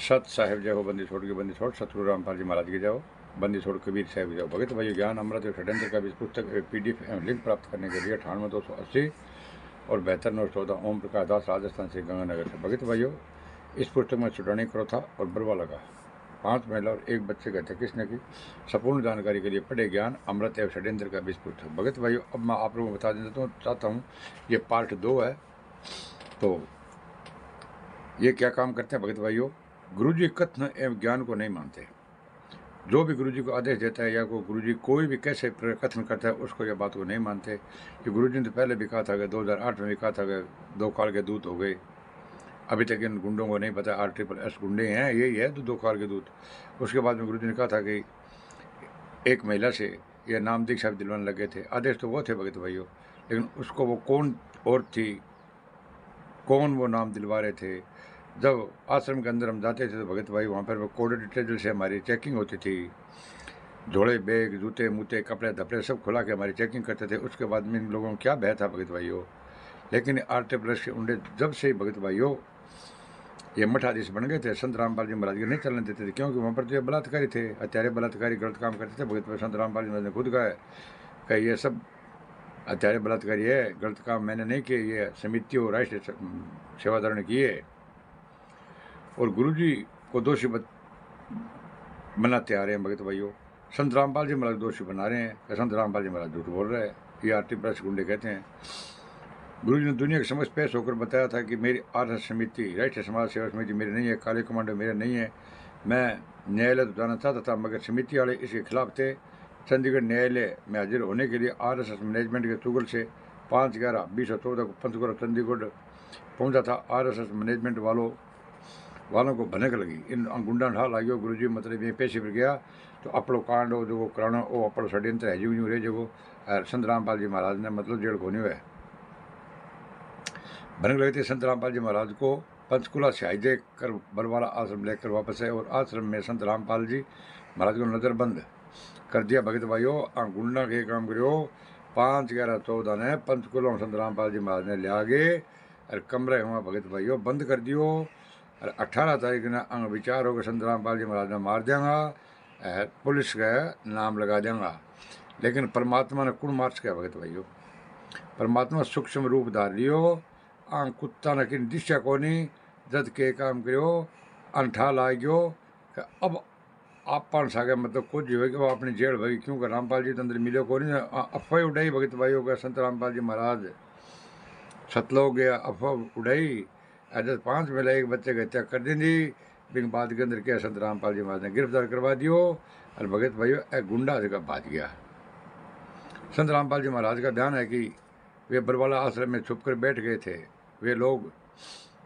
सत साहिब जय हो, बंदी छोड़ के बंदी छोड़, सतगुरु रामपाल जी महाराज के जाओ, बंदी छोड़ कबीर साहिब जाओ। भगत भाई ज्ञान अमृत और षड्यंत्र का भी इस पुस्तक PDF लिंक प्राप्त करने के लिए 98 280 और 72 914 ओम प्रकाश दास, राजस्थान से गंगानगर से। भगत भाइयों, इस पुस्तक में छुड़ानी करो था और बरवा लगा 5 महिला और 1 बच्चे का था किसने की। संपूर्ण जानकारी के लिए पढ़े ज्ञान अमृत एवं षड्यंत्र का भी पुस्तक। भगत भाइयों, अब मैं आप लोगों को बता देता हूँ चाहता हूँ, ये पार्ट 2 है। तो ये क्या काम करते हैं भगत भाइयों, गुरुजी कथन एवं ज्ञान को नहीं मानते। जो भी गुरुजी को आदेश देता है या को गुरुजी कोई भी कैसे कथन करता है उसको या बात को नहीं मानते। कि गुरुजी ने तो पहले भी कहा था कि 2008 में भी कहा था कि 2 काल के दूत हो गए। अभी तक इन गुंडों को नहीं पता RSS गुंडे हैं, यही है 2 काल के दूत। उसके बाद में गुरुजी ने कहा था कि एक महिला से यह नाम दीक्षा भी दिलवाने लगे थे। आदेश तो वो थे भगत भाइयों, लेकिन उसको वो कौन और थी, कौन वो नाम दिलवा रहे थे। जब आश्रम के अंदर हम जाते थे तो भगत भाई वहाँ पर वो कोड डिटेल से हमारी चेकिंग होती थी। झोले बैग जूते मूते कपड़े धपड़े सब खुला के हमारी चेकिंग करते थे। उसके बाद में इन लोगों को क्या भय था भगत भाइयों। लेकिन RSS के उंडे जब से ही भगत भाइयों ये मठाधीश बन गए थे, संत रामपाल जी महाराज के नहीं चलने देते थे, क्योंकि वहाँ पर तो ये बलात्कारी थे, हत्यारे बलात्कारी गलत काम करते थे। भगत भाई संत रामपाल जी महाराज ने खुद कहा कि ये सब हत्यारे बलात्कारी है, गलत काम मैंने नहीं किए, ये समिति और राष्ट्रीय सेवादारों ने किए। और गुरुजी को दोषी बनाते आ रहे हैं भगत भाइयों। संत रामपाल जी महाराज दोषी बना रहे हैं कि संत रामपाल जी महाराज झूठ बोल रहे हैं, ये RSS गुंडे कहते हैं। गुरुजी ने दुनिया के समझ पेश होकर बताया था कि मेरी RSS समिति, राष्ट्रीय समाज सेवा समिति मेरी नहीं है, काले कमांडो मेरे नहीं है। मैं न्यायालय तो जाना चाहता था मगर समिति वाले इसके खिलाफ थे। चंडीगढ़ न्यायालय में हाजिर होने के लिए RSS मैनेजमेंट के चुगल से 5/11/2014 को पंचकुला चंडीगढ़ पहुंचा था। RSS मैनेजमेंट वालों को भनक लगी, इन गुंडा ढा लागियो गुरुजी मतलब ये पेशे पर गया तो अपड़ो कांड हो जो कराना ओ अपड़ो षड्यंत्र है जीव रे जो संत रामपाल जी महाराज ने मतलब जेल खोनी है। भनक लगी थी संत रामपाल जी महाराज को पंचकुला से हाईजैक कर बरवाला आश्रम लेकर वापस आए और आश्रम में संत रामपाल जी महाराज को नजरबंद कर दिया। भगत भाइयों, गुंडा के काम करियो 5/11/14 ने पंचकुला संत रामपाल जी महाराज ने लिया आगे और कमरे हुआ भगत भाइयों बंद कर दियो। और 18 तारीख ने अंग विचार होकर संत रामपाल जी महाराज ने मार देंगा, पुलिस का नाम लगा देंगा। लेकिन परमात्मा ने कुण मार सका भगत भाइयों, परमात्मा सूक्ष्म रूप धार लियो। आंग कुत्ता ने किन दिशा को नहीं जद के काम करियो अंठा ला गयो अब आप सागे मतलब कुछ जो है कि वो अपनी जेल भगी, क्योंकि रामपाल जी तो अंदर मिलो को नहीं। अफवाह उड़ाई भगत भाइयों का संत रामपाल जी महाराज सतलोक गया, अफवाह उड़ाई। अजय 5 महिला 1 बच्चे की हत्या कर दी थी। बिन बाद के अंदर क्या संत रामपाल जी महाराज ने गिरफ्तार करवा दियो और भगत भाइयों एक गुंडा जगह भाज गया। संत रामपाल जी महाराज का ध्यान है कि वे बरवाला आश्रम में छुप कर बैठ गए थे। वे लोग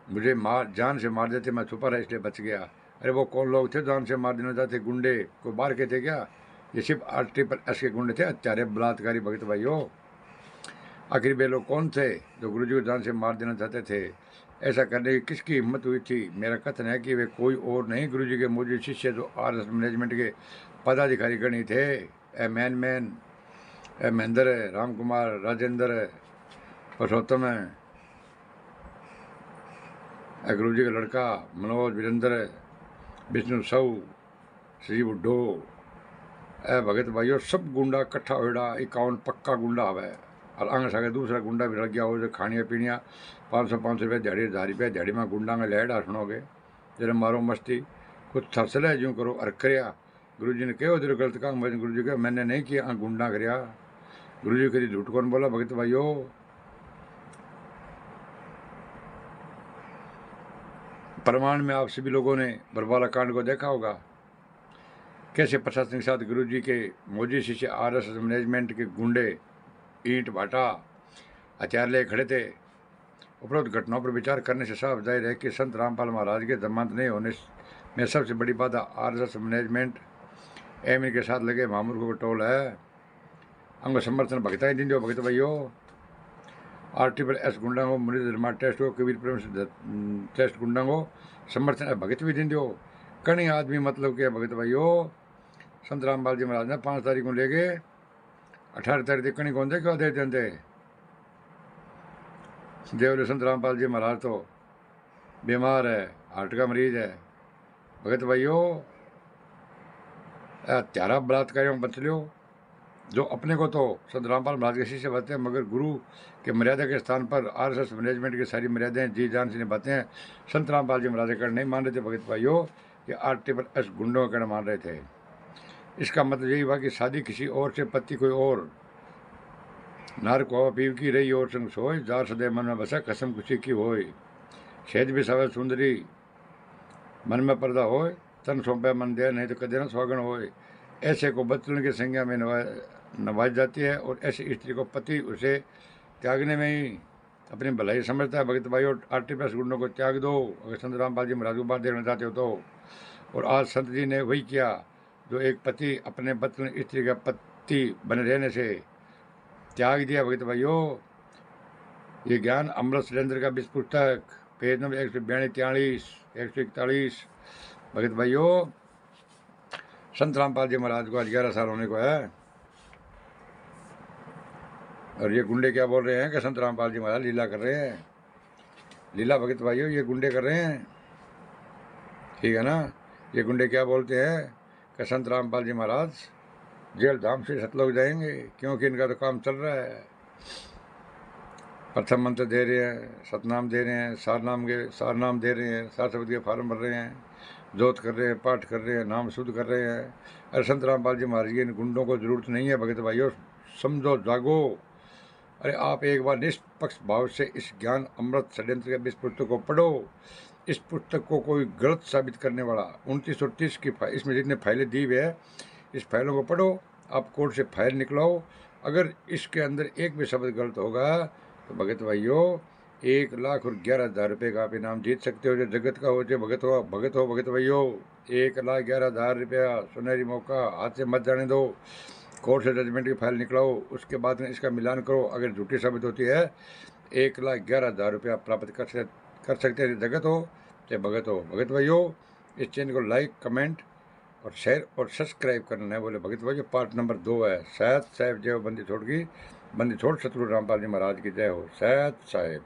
मुझे जान से मार देते, मैं छुपा रहा इसलिए बच गया। अरे वो कौन लोग थे जान से मार देना चाहते, गुंडे को बाहर के थे क्या? ये सिर्फ RSS के गुंडे थे, हत्यारे बलात्कारी भगत भाइयों। आखिर वे लोग कौन थे जो गुरुजी को जान से मार देना चाहते थे? ऐसा करने की किसकी हिम्मत हुई थी? मेरा कथन है कि वे कोई और नहीं गुरुजी के मौजूद शिष्य जो RSS मैनेजमेंट के पदाधिकारी गणी थे। महेंद्र है, राम कुमार, राजेंद्र है, पुरुषोत्तम है, गुरुजी का लड़का मनोज, वीरेंद्र है, विष्णु सऊ, श्री बुड्ढो, भगत भाइयों सब गुंडा इकट्ठा होड़ा 51 पक्का गुंडा हवे। और अंग सके दूसरा गुंडा भी लग गया हो जो खानिया पीनिया 500 रुपये दिहाड़ी 1000 रुपये दिहाड़ी में गुंडा में लहड़ा सुनोगे जरा मारो मस्ती कुछ थसले यूँ करो और करया। गुरु जी ने कहो तेरे गलत काम गुरु जी कहा मैंने नहीं किया, गुंडा करया। गुरु जी कभी झूठ कौन बोला भगत भाइयों। प्रमाण में आप सभी लोगों ने बरवाला कांड को देखा होगा, कैसे प्रशासन के साथ गुरु जी के मौजूद शिष्य RSS मैनेजमेंट के गुंडे ईंट भाटा हथियार ले खड़े थे। उपरोक्त घटनाओं पर विचार करने से साफ जाहिर है कि संत रामपाल महाराज के जमानत नहीं होने में सबसे बड़ी बात RSS मैनेजमेंट एम के साथ लगे महामूर्खों का टोल है। अंग समर्थन भगता ही दिन जो भगत भाइयों। RSS गुंडा को मुरीद धर्मा टेस्ट हो कबीर प्रेम टेस्ट गुंडा को समर्थन भगत भी दिन दो। कई आदमी मतलब क्या भगत भाइयों, संत रामपाल जी महाराज ने 5 तारीख को ले गए, 18 तारीख तक कहीं कौन थे क्यों दे देते देवले संत रामपाल जी महाराज तो बीमार है, हार्ट का मरीज है, भगत भाइयों, त्यारा बलात्कारियों बच लियो, जो अपने को तो संत रामपाल महाराज के शिष्य बताते हैं, मगर गुरु के मर्यादा के स्थान पर आरएसएस मैनेजमेंट की सारी मर्यादाएं जी जान से निभाते हैं। संत रामपाल जी महाराज का नहीं मान रहे थे भगत भाइयों, कि RSS गुंडों का कहना मान रहे थे। इसका मतलब यही हुआ कि शादी किसी और से, पति कोई और, नार को पीव की रही और संग सोए, जार सदैव मन में बसा कसम खुशी की होय, सेज भी सवे सुंदरी मन में पर्दा होय, तन सौंपे मन दे नहीं तो कदे न स्वागन होय। ऐसे को बचलन की संज्ञा में नवाज जाती है, और ऐसी स्त्री को पति उसे त्यागने में ही अपनी भलाई समझता है। भगत भाइयों, RSS गुंडों को त्याग दो अगर संत रामपाल जी महाराज को बात देखना चाहते हो तो। और आज संत जी ने वही किया जो एक पति अपने बचलन स्त्री का पति बने रहने से त्याग दिया। भगत भाइयों, ये ज्ञान अमृत सुरेंद्र का विश्व पुस्तक, पेज नंबर 142, 141। भगत भाइयों, संत रामपाल जी महाराज को आज 11 साल होने को है, और ये गुंडे क्या बोल रहे हैं कि संत रामपाल जी महाराज लीला कर रहे हैं। लीला भगत भाइयों ये गुंडे कर रहे हैं, ठीक है ना। ये गुंडे क्या बोलते हैं कि संत रामपाल जी महाराज जेल धाम से सतलोक जाएंगे, क्योंकि इनका तो काम चल रहा है। प्रथम मंत्र दे रहे हैं, सतनाम दे रहे हैं, सारनाम दे रहे हैं, सार शब्द के फार्म भर रहे हैं, जोत कर रहे हैं, पाठ कर रहे हैं, नाम शुद्ध कर रहे हैं। अरे संत रामपाल जी महाराज की इन गुंडों को जरूरत नहीं है भगत भाइयों, समझो, जागो। अरे आप एक बार निष्पक्ष भाव से इस ज्ञान अमृत षड्यंत्र के इस पुस्तक को पढ़ो। इस पुस्तक को कोई गलत साबित करने वाला 29 और 30 की इसमें जितने फाइलें दी हुई है, इस फाइलों को पढ़ो। आप कोर्ट से फाइल निकलाओ, अगर इसके अंदर एक भी शब्द गलत होगा तो भगत भाइयों 1,11,000 रुपये का आप इनाम जीत सकते हो। जो जगत का हो, जो भगत हो भगत भाइयों, 1,11,000 रुपया सुनहरी मौका, हाथ से मत जाने दो। कोर्ट से जजमेंट की फाइल निकलाओ, उसके बाद में इसका मिलान करो, अगर झूठी साबित होती है 1,11,000 रुपया प्राप्त कर सकते हैं। जगत हो चाहे भगत हो। भगत भाइयों, इस चैनल को लाइक, कमेंट और शेयर और सब्सक्राइब करना है। बोले भगत भाइयों, पार्ट नंबर 2 है। सैयद साहेब जय हो, बंदी छोड़ की, बंदी छोड़ सतगुरु रामपाल जी महाराज की जय हो। सैयद साहेब।